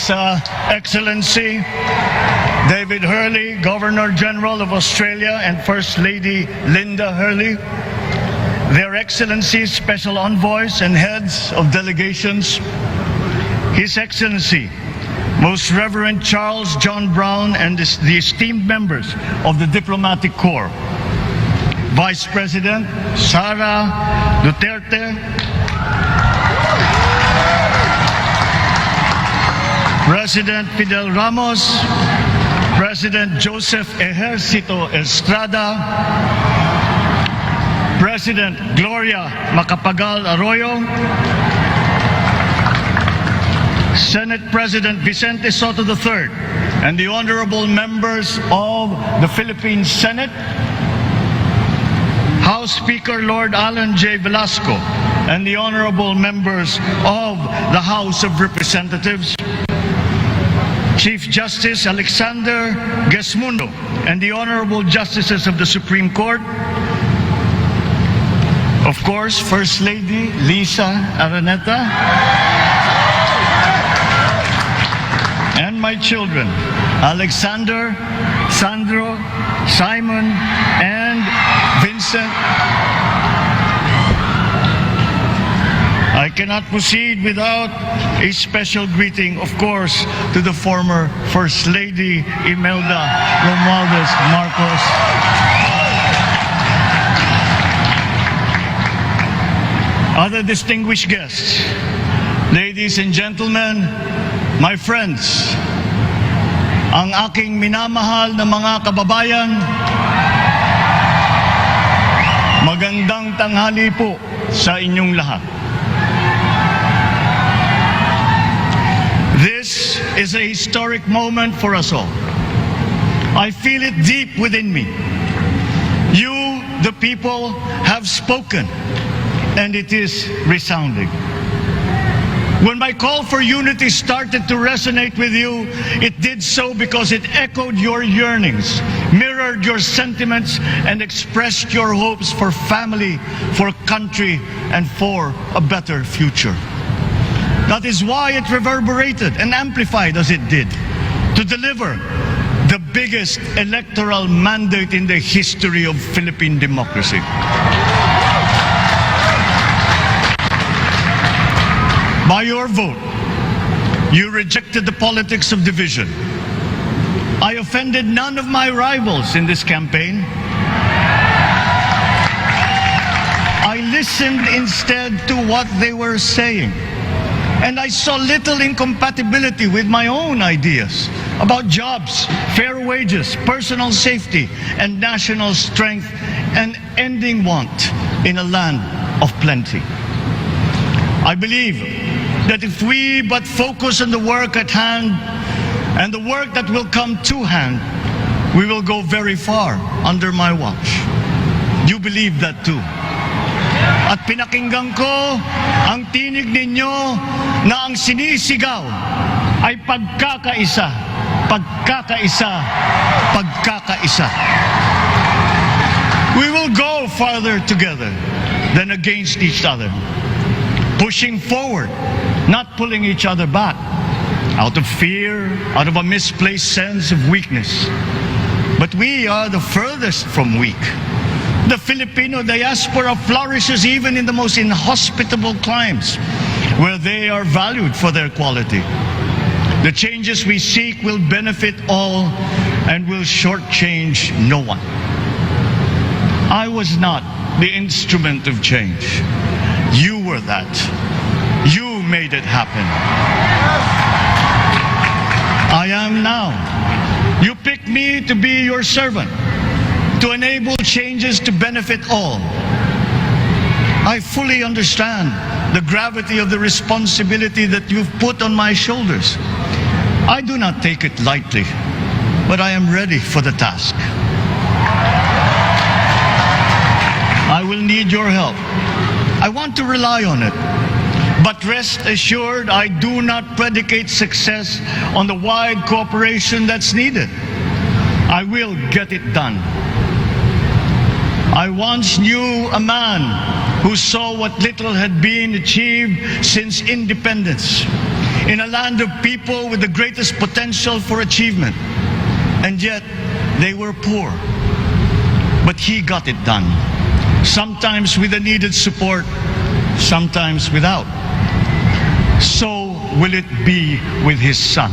His Excellency David Hurley, Governor General of Australia, and First Lady Linda Hurley, Their Excellencies, Special Envoys, and Heads of Delegations, His Excellency, Most Reverend Charles John Brown, and the esteemed members of the Diplomatic Corps, Vice President Sara Duterte, President Fidel Ramos, President Joseph Ejercito Estrada, President Gloria Macapagal Arroyo, Senate President Vicente Soto III, and the honorable members of the Philippine Senate, House Speaker Lord Alan J. Velasco, and the honorable members of the House of Representatives, Chief Justice Alexander Gesmundo, and the honorable justices of the Supreme Court, of course, First Lady Lisa Araneta, and my children, Alexander, Sandro, Simon, and Vincent. I cannot proceed without a special greeting, of course, to the former First Lady Imelda Romualdez Marcos. Other distinguished guests, ladies and gentlemen, my friends, ang aking minamahal na mga kababayan, magandang tanghali po sa inyong lahat. This is a historic moment for us all. I feel it deep within me. You, the people, have spoken, and it is resounding. When my call for unity started to resonate with you, it did so because it echoed your yearnings, mirrored your sentiments, and expressed your hopes for family, for country, and for a better future. That is why it reverberated and amplified as it did, to deliver the biggest electoral mandate in the history of Philippine democracy. By your vote, you rejected the politics of division. I offended none of my rivals in this campaign. I listened instead to what they were saying. And I saw little incompatibility with my own ideas about jobs, fair wages, personal safety, and national strength, and ending want in a land of plenty. I believe that if we but focus on the work at hand and the work that will come to hand, we will go very far under my watch. You believe that too. At pinakinggan ko ang tinig ninyo na ang sinisigaw ay pagkakaisa, pagkakaisa, pagkakaisa. We will go farther together than against each other, pushing forward, not pulling each other back, out of fear, out of a misplaced sense of weakness. But we are the furthest from weak. The Filipino diaspora flourishes even in the most inhospitable climes, where they are valued for their quality. The changes we seek will benefit all and will shortchange no one. I was not the instrument of change. You were that. You made it happen. I am now. You picked me to be your servant, to enable changes to benefit all. I fully understand the gravity of the responsibility that you've put on my shoulders. I do not take it lightly, but I am ready for the task. I will need your help. I want to rely on it. But rest assured, I do not predicate success on the wide cooperation that's needed. I will get it done. I once knew a man who saw what little had been achieved since independence. in a land of people with the greatest potential for achievement. And yet, they were poor. But he got it done. Sometimes with the needed support, sometimes without. So will it be with his son.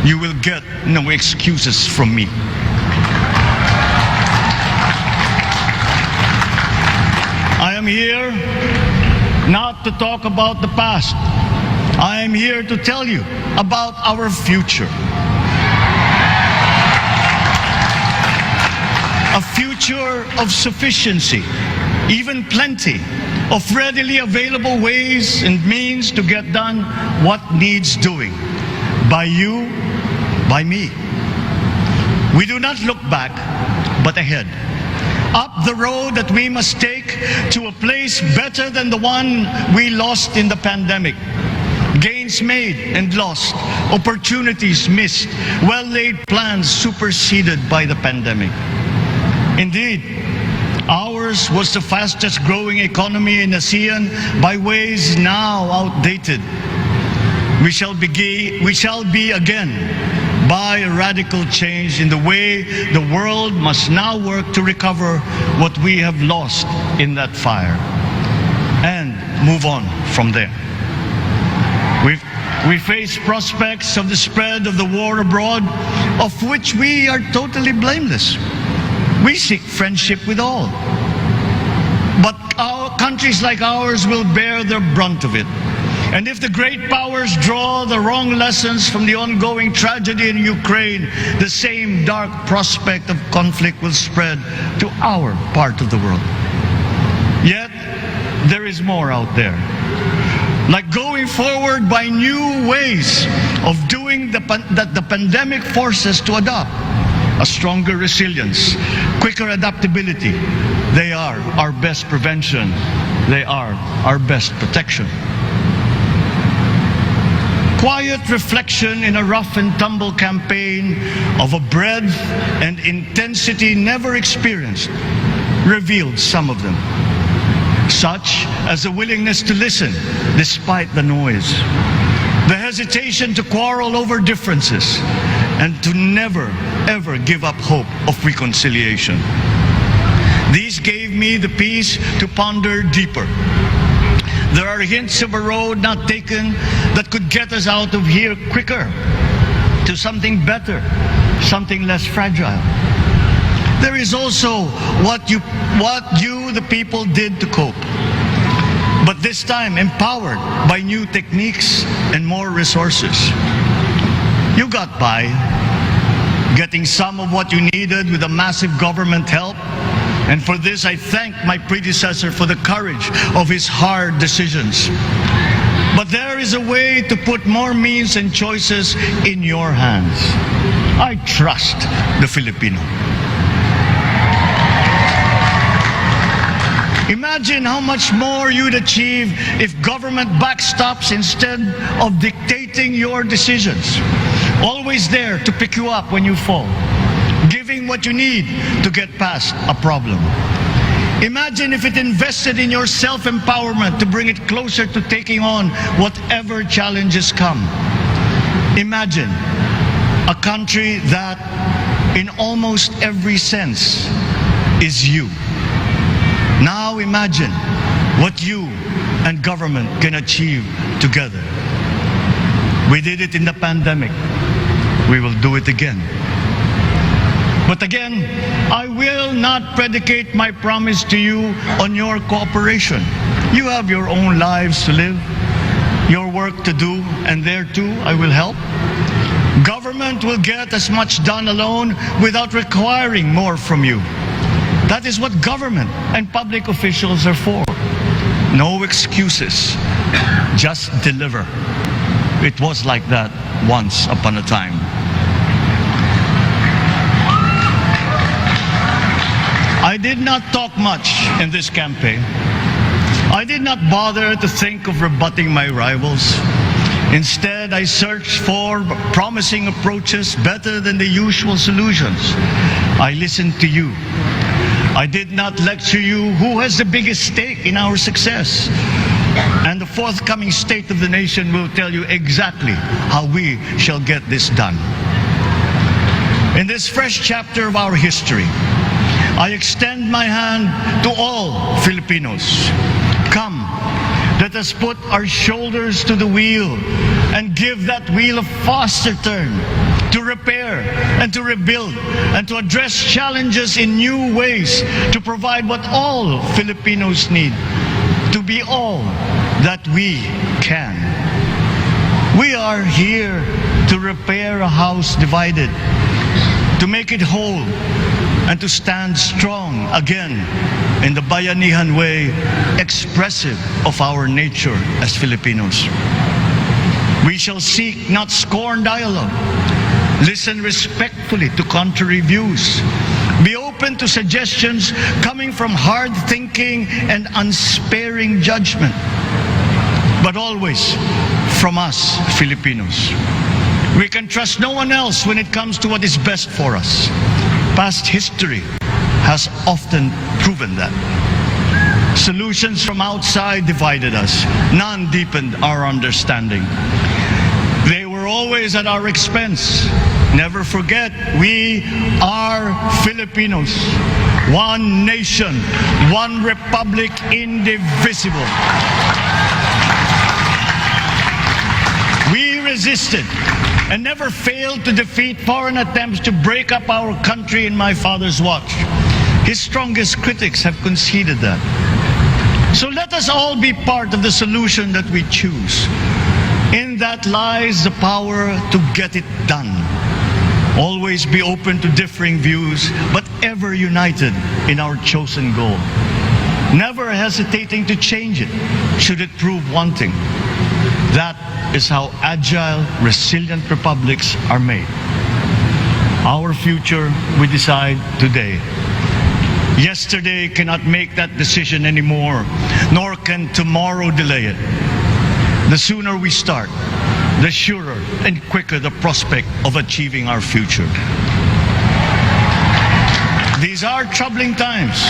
You will get no excuses from me. I am here not to talk about the past. I am here to tell you about our future. A future of sufficiency, even plenty, of readily available ways and means to get done what needs doing. By you, by me. We do not look back, but ahead. Up the road that we must take to a place better than the one we lost in the pandemic. Gains made and lost, opportunities missed, well-laid plans superseded by the pandemic. Indeed, ours was the fastest growing economy in ASEAN by ways now outdated. We shall be again by a radical change in the way the world must now work to recover what we have lost in that fire and move on from there. We face prospects of the spread of the war abroad, of which we are totally blameless. We seek friendship with all. But countries like ours will bear the brunt of it. And if the great powers draw the wrong lessons from the ongoing tragedy in Ukraine, the same dark prospect of conflict will spread to our part of the world. Yet, there is more out there. Like going forward by new ways of doing that the pandemic forces to adopt. A stronger resilience, quicker adaptability. They are our best prevention. They are our best protection. Quiet reflection in a rough and tumble campaign of a breadth and intensity never experienced revealed some of them. Such as a willingness to listen despite the noise, the hesitation to quarrel over differences, and to never, ever give up hope of reconciliation. These gave me the peace to ponder deeper. There are hints of a road not taken that could get us out of here quicker to something better, something less fragile. There is also what you, the people, did to cope. But this time empowered by new techniques and more resources. You got by, getting some of what you needed with a massive government help. And for this, I thank my predecessor for the courage of his hard decisions. But there is a way to put more means and choices in your hands. I trust the Filipino. Imagine how much more you'd achieve if government backstops instead of dictating your decisions. Always there to pick you up when you fall. Giving what you need to get past a problem. Imagine if it invested in your self-empowerment to bring it closer to taking on whatever challenges come. Imagine a country that, in almost every sense, is you. Now imagine what you and government can achieve together. We did it in the pandemic. We will do it again. But again, I will not predicate my promise to you on your cooperation. You have your own lives to live, your work to do, and there too I will help. Government will get as much done alone without requiring more from you. That is what government and public officials are for. No excuses, just deliver. It was like that once upon a time. I did not talk much in this campaign. I did not bother to think of rebutting my rivals. Instead, I searched for promising approaches better than the usual solutions. I listened to you. I did not lecture you who has the biggest stake in our success. And the forthcoming State of the Nation will tell you exactly how we shall get this done. In this fresh chapter of our history, I extend my hand to all Filipinos. Come, let us put our shoulders to the wheel and give that wheel a faster turn to repair and to rebuild and to address challenges in new ways, to provide what all Filipinos need, to be all that we can. We are here to repair a house divided, to make it whole, and to stand strong again in the bayanihan way, expressive of our nature as Filipinos. We shall seek, not scorn, dialogue. Listen respectfully to contrary views. Be open to suggestions coming from hard thinking and unsparing judgment. But always from us, Filipinos. We can trust no one else when it comes to what is best for us. Past history has often proven that. Solutions from outside divided us. None deepened our understanding. They were always at our expense. Never forget, we are Filipinos. One nation, one republic, indivisible. We resisted and never failed to defeat foreign attempts to break up our country in my father's watch. His strongest critics have conceded that. So let us all be part of the solution that we choose. In that lies the power to get it done. Always be open to differing views, but ever united in our chosen goal. Never hesitating to change it, should it prove wanting. That is how agile, resilient republics are made. Our future, we decide today. Yesterday cannot make that decision anymore, nor can tomorrow delay it. The sooner we start, the surer and quicker the prospect of achieving our future. These are troubling times.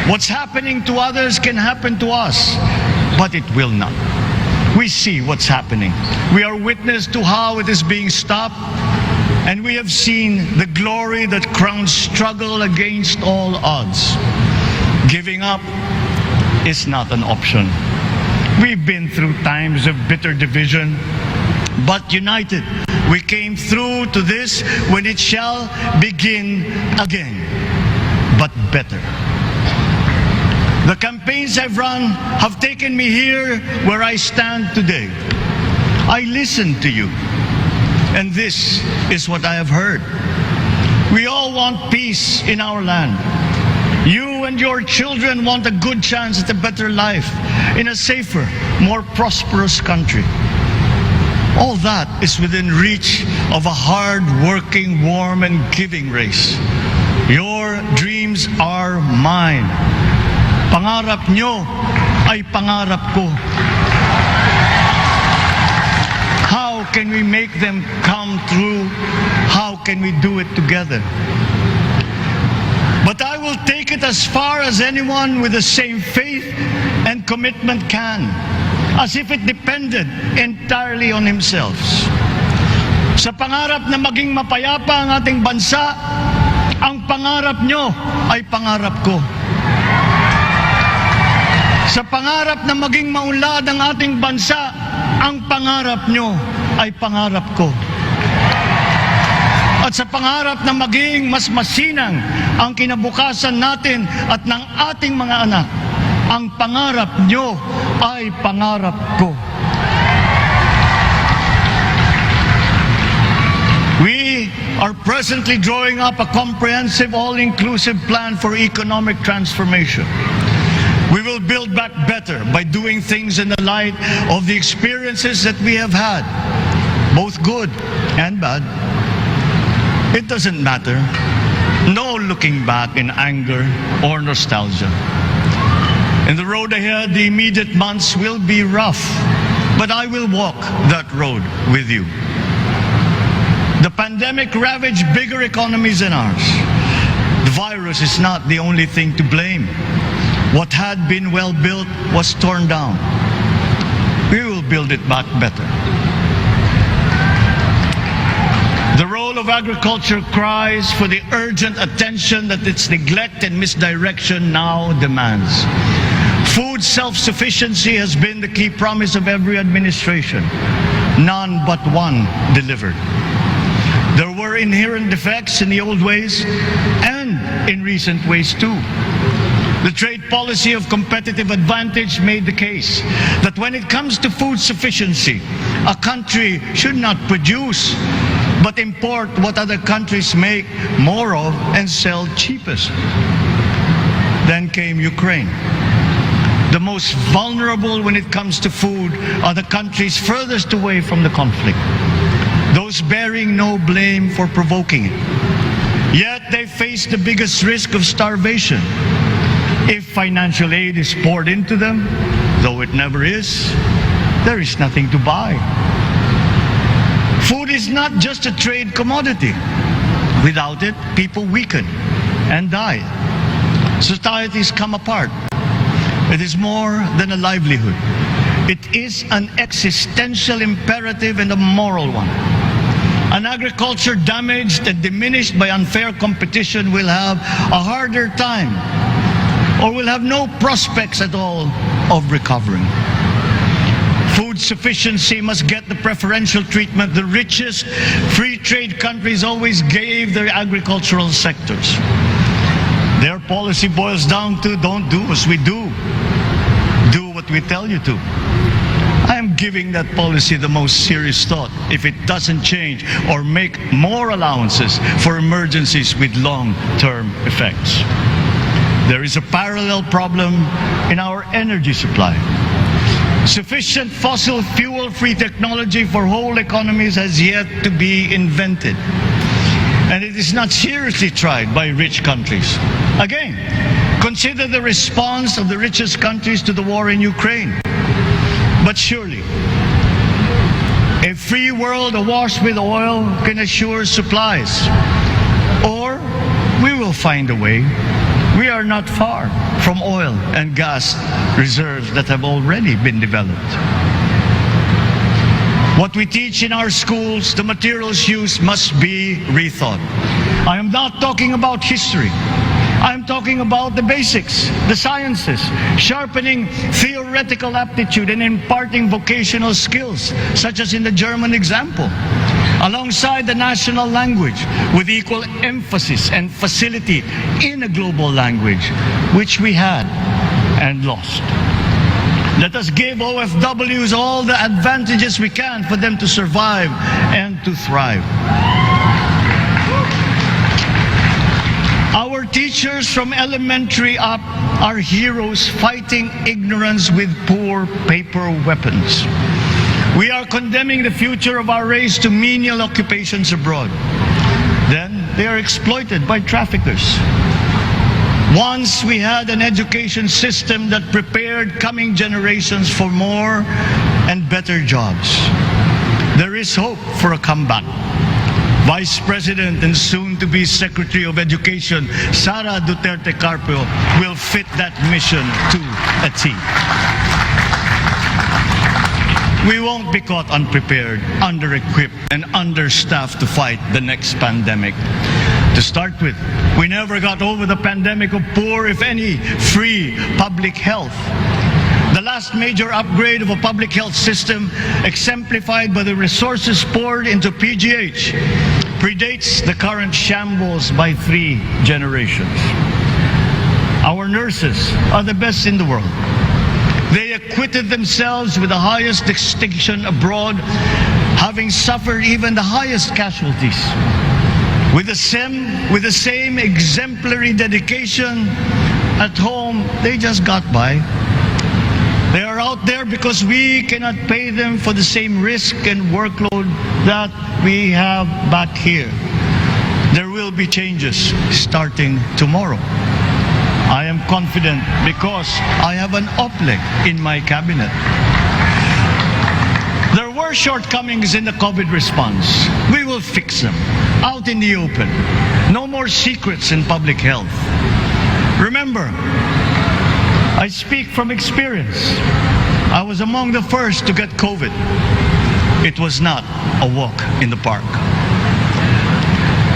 What's happening to others can happen to us, but it will not. We see what's happening. We are witness to how it is being stopped, and we have seen the glory that crowns struggle against all odds. Giving up is not an option. We've been through times of bitter division, but united, we came through to this when it shall begin again, but better. The campaigns I've run have taken me here where I stand today. I listened to you, and this is what I have heard. We all want peace in our land. You and your children want a good chance at a better life in a safer, more prosperous country. All that is within reach of a hard-working, warm, and giving race. Your dreams are mine. Pangarap nyo ay pangarap ko. How can we make them come true? How can we do it together? But I will take it as far as anyone with the same faith and commitment can, as if it depended entirely on himself. Sa pangarap na maging mapayapa ang ating bansa, ang pangarap nyo ay pangarap ko. Sa pangarap na maging maunlad ang ating bansa, ang pangarap nyo ay pangarap ko. At sa pangarap na maging mas masinang ang kinabukasan natin at ng ating mga anak, ang pangarap nyo ay pangarap ko. We are presently drawing up a comprehensive, all-inclusive plan for economic transformation. We will build back better by doing things in the light of the experiences that we have had, both good and bad. It doesn't matter. No looking back in anger or nostalgia. In the road ahead, the immediate months will be rough, but I will walk that road with you. The pandemic ravaged bigger economies than ours. The virus is not the only thing to blame. What had been well built was torn down. we will build it back better. The role of agriculture cries for the urgent attention that its neglect and misdirection now demands. Food self-sufficiency has been the key promise of every administration. None but one delivered. There were inherent defects in the old ways and in recent ways too. The trade policy of competitive advantage made the case that when it comes to food sufficiency, a country should not produce but import what other countries make more of and sell cheapest. Then came Ukraine. The most vulnerable when it comes to food are the countries furthest away from the conflict, those bearing no blame for provoking it. Yet they face the biggest risk of starvation. If financial aid is poured into them, though it never is, there is nothing to buy. Food is not just a trade commodity. Without it, people weaken and die. Societies come apart. It is more than a livelihood. It is an existential imperative and a moral one. An agriculture damaged and diminished by unfair competition will have a harder time or will have no prospects at all of recovering. Food sufficiency must get the preferential treatment the richest free trade countries always gave their agricultural sectors. Their policy boils down to don't do as we do. Do what we tell you to. I am giving that policy the most serious thought if it doesn't change or make more allowances for emergencies with long-term effects. There is a parallel problem in our energy supply. Sufficient fossil fuel-free technology for whole economies has yet to be invented. And it is not seriously tried by rich countries. Again, consider the response of the richest countries to the war in Ukraine. But surely, a free world awash with oil can assure supplies. Or we will find a way. We are not far from oil and gas reserves that have already been developed. What we teach in our schools, the materials used must be rethought. I am not talking about history. I am talking about the basics, the sciences, sharpening theoretical aptitude and imparting vocational skills, such as in the German example, alongside the national language with equal emphasis and facility in a global language, which we had and lost. Let us give OFWs all the advantages we can for them to survive and to thrive. Our teachers from elementary up are heroes fighting ignorance with poor paper weapons. We are condemning the future of our race to menial occupations abroad. Then they are exploited by traffickers. Once we had an education system that prepared coming generations for more and better jobs. There is hope for a comeback. Vice President and soon-to-be Secretary of Education, Sara Duterte Carpio, will fit that mission to a T. We won't be caught unprepared, under-equipped, and understaffed to fight the next pandemic. To start with, we never got over the pandemic of poor, if any, free public health. The last major upgrade of a public health system, exemplified by the resources poured into PGH, predates the current shambles by 3 generations. Our nurses are the best in the world. They acquitted themselves with the highest distinction abroad, having suffered even the highest casualties. With the same exemplary dedication, at home, they just got by. They are out there because we cannot pay them for the same risk and workload that we have back here. There will be changes starting tomorrow. I am confident because I have an OPLEC in my cabinet. There were shortcomings in the COVID response. We will fix them out in the open. No more secrets in public health. Remember, I speak from experience. I was among the first to get COVID. It was not a walk in the park.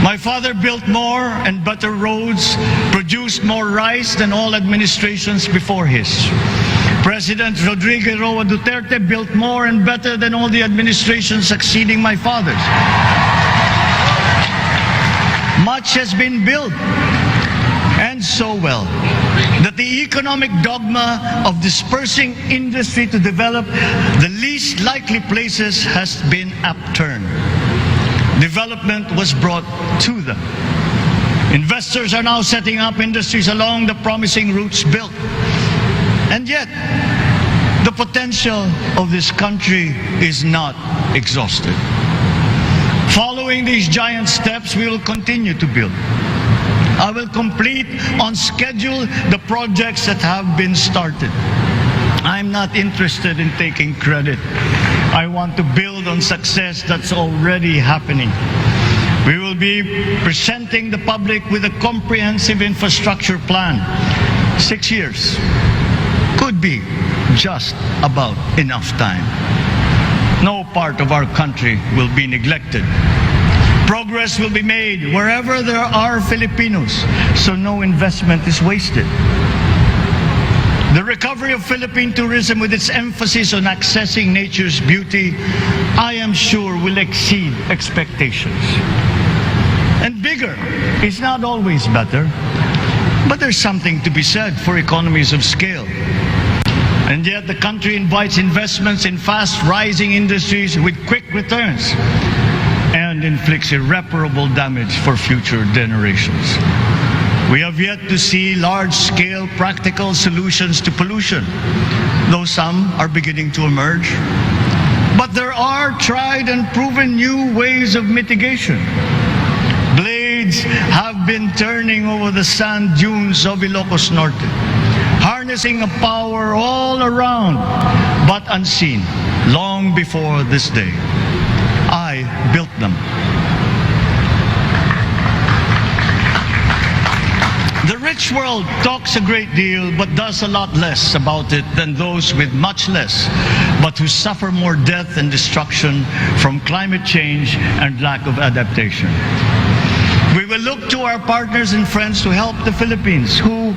My father built more and better roads, produced more rice than all administrations before his. President Rodrigo Roa Duterte built more and better than all the administrations succeeding my father's. Much has been built, and so well, that the economic dogma of dispersing industry to develop the least likely places has been upturned. Development was brought to them. Investors are now setting up industries along the promising routes built. And yet, the potential of this country is not exhausted. Following these giant steps, we will continue to build. I will complete on schedule the projects that have been started. I'm not interested in taking credit. I want to build on success that's already happening. We will be presenting the public with a comprehensive infrastructure plan. 6 years could be just about enough time. No part of our country will be neglected. Progress will be made wherever there are Filipinos, so no investment is wasted. The recovery of Philippine tourism, with its emphasis on accessing nature's beauty, I am sure will exceed expectations. And bigger is not always better, but there's something to be said for economies of scale. And yet the country invites investments in fast-rising industries with quick returns and inflicts irreparable damage for future generations. We have yet to see large-scale practical solutions to pollution, though some are beginning to emerge. But there are tried and proven new ways of mitigation. Blades have been turning over the sand dunes of Ilocos Norte, harnessing a power all around, but unseen, long before this day. I built them. The rich world talks a great deal, but does a lot less about it than those with much less, but who suffer more death and destruction from climate change and lack of adaptation. We will look to our partners and friends to help the Philippines, who,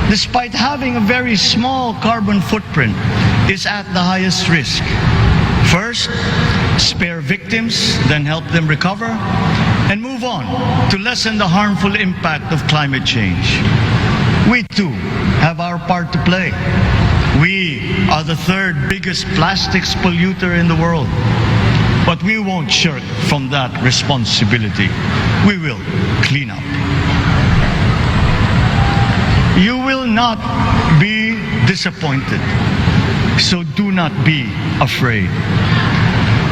despite having a very small carbon footprint, is at the highest risk. First, spare victims, then help them recover, and move on to lessen the harmful impact of climate change. We too have our part to play. We are the third biggest plastics polluter in the world. But we won't shirk from that responsibility. We will clean up. You will not be disappointed, so do not be afraid.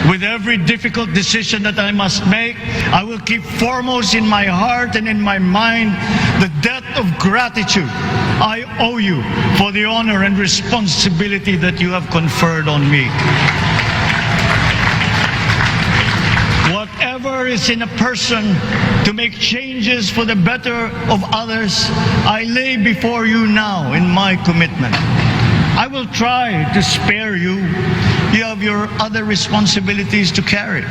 With every difficult decision that I must make, I will keep foremost in my heart and in my mind the debt of gratitude I owe you for the honor and responsibility that you have conferred on me. Whatever is in a person to make changes for the better of others, I lay before you now in my commitment. I will try to spare you. You have your other responsibilities to carry.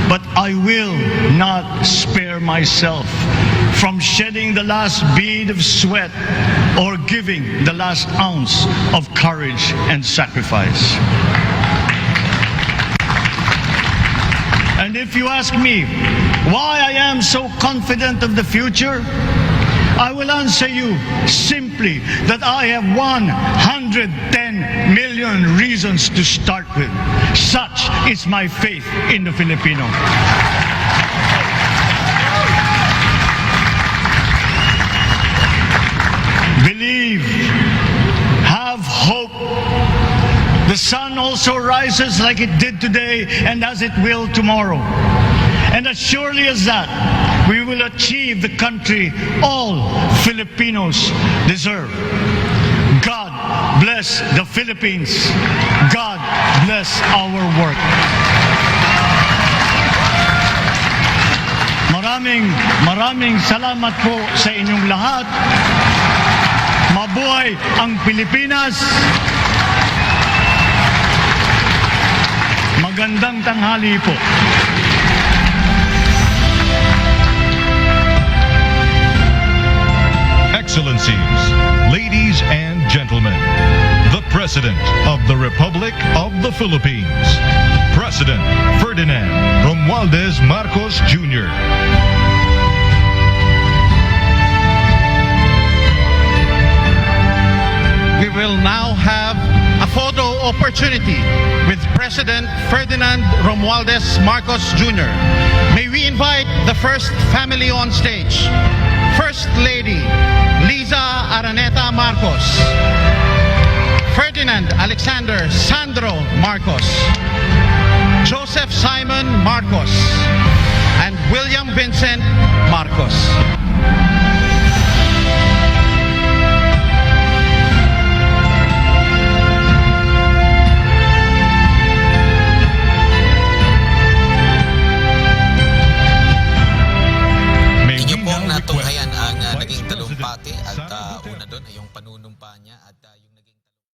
But I will not spare myself from shedding the last bead of sweat or giving the last ounce of courage and sacrifice. And if you ask me why I am so confident of the future, I will answer you simply that I have 110 million reasons to start with. Such is my faith in the Filipino. Believe, have hope. The sun also rises like it did today and as it will tomorrow. And as surely as that, we will achieve the country all Filipinos deserve. God bless the Philippines. God bless our work. Maraming salamat po sa inyong lahat. Mabuhay ang Pilipinas. Magandang tanghali po. Excellencies, ladies and gentlemen, the President of the Republic of the Philippines, President Ferdinand Romualdez Marcos Jr. We will now have a photo opportunity with President Ferdinand Romualdez Marcos Jr. May we invite the first family on stage. First Lady Liza Araneta Marcos, Ferdinand Alexander Sandro Marcos, Joseph Simon Marcos, and William Vincent Marcos.